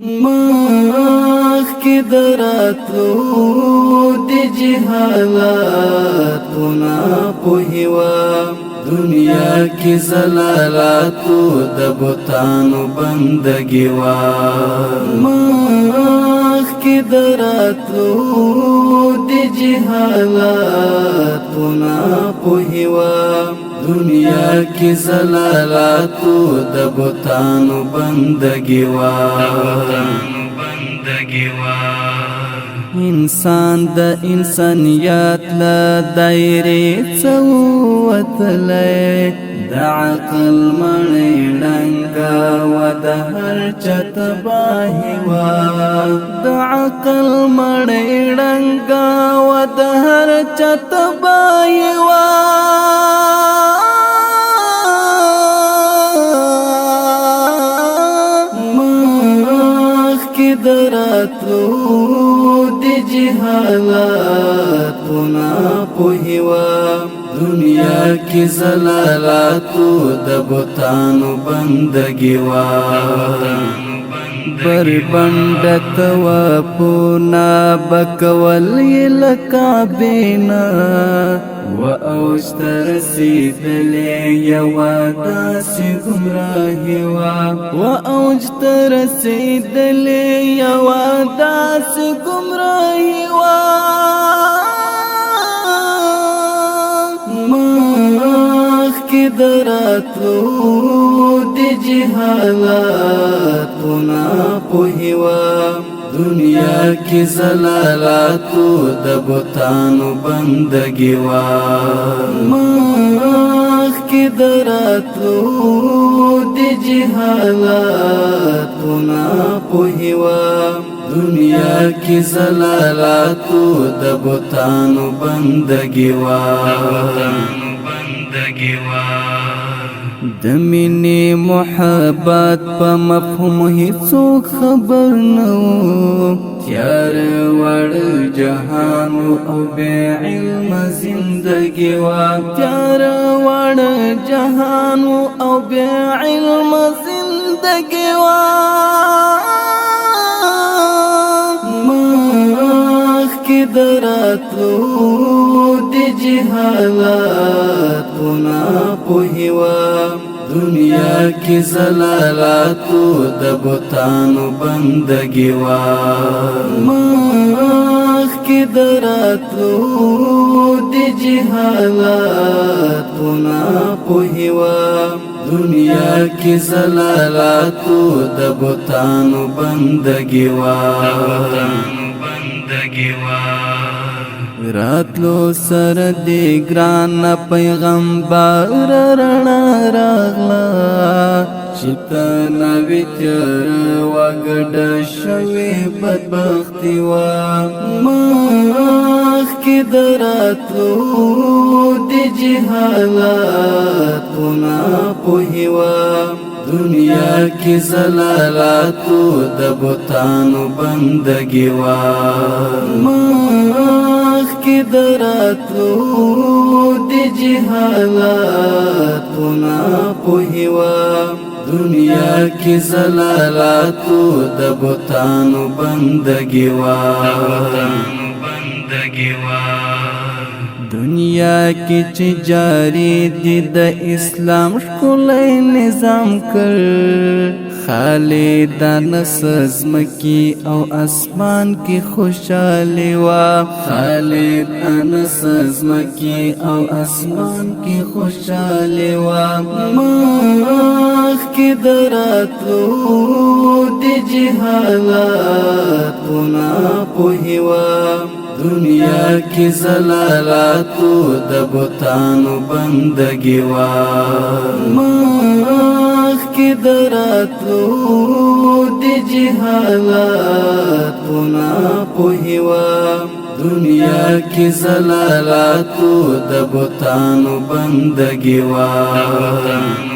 مخکې دراتلو د جهالاتونه پوهې وم دنیا کې زلالاتو د بتانو بندګي وم مخکې دراتلو د جهالاتونه پوهې وم دنیا کی زلالاتو د بتانو بندگی انسان د انسانیت له دایرې څوتلی د عقل مړۍ ړنګه و د هر چا تباهي وه د عقل مړۍ ړنګه و د هر چا تباهي وه دراتلو د جهالاتونه پوهې وم دنیا کې زلالاتو د بتانو بندګي وم بربنډه توافونه بکول یې له کعبې و اوج ته رسېدلې یوه داسې ګمراهي وه و اوج ته رسېدلې یوه داسې ګمراهي وه مخکې دراتلو د جهالاتونه پوهې وم دنیا کی زلالاتو د بتانو بندگی وم مخکې دراتلو د جهالاتونه پوهې وم دنیا کی زلالاتو د بتانو بندگی وم د مینې محبت په مفهوم هیڅوک خبر نه و تیار وړ جهان او بې علمه زندګي وه تیار وړ جهان او بې علمه زندګي وه مخکې دراتلو د جهالاتونه پوهې وم دنیا کی زلالاتو د بتانو بندگی وم مخکې دراتلو د جهالاتونه پوهې وم دنیا کی زلالاتو د بتانو بندگی وم راتلو سر دی گران پیغمبر رڼا راغله چې نوی تیار وګډ شوی بدبختی وه مخکې دراتلو د جهالاتونه پوهې وم دنیا کی زلالاتو د بتانو بندگی وم مخکې دراتلو د جهالاتونه پوهې وم دنیا کی زلالاتو د بتانو بندگی وم دنیا کی چې جاری دی د اسلام ښکلی نظام کړ خالدان سزمکی او اسمان کی خوشحالی وه خالدان سزمکی او اسمان کی خوشحالی وه مخکې دراتلو د جهالاتونه پوهې وم دنیا کی زلالاتو د بتانو بندگی وم مخکې دراتلو د جهالاتونه پوهې وم دنیا کی زلالاتو د بتانو بندگی وم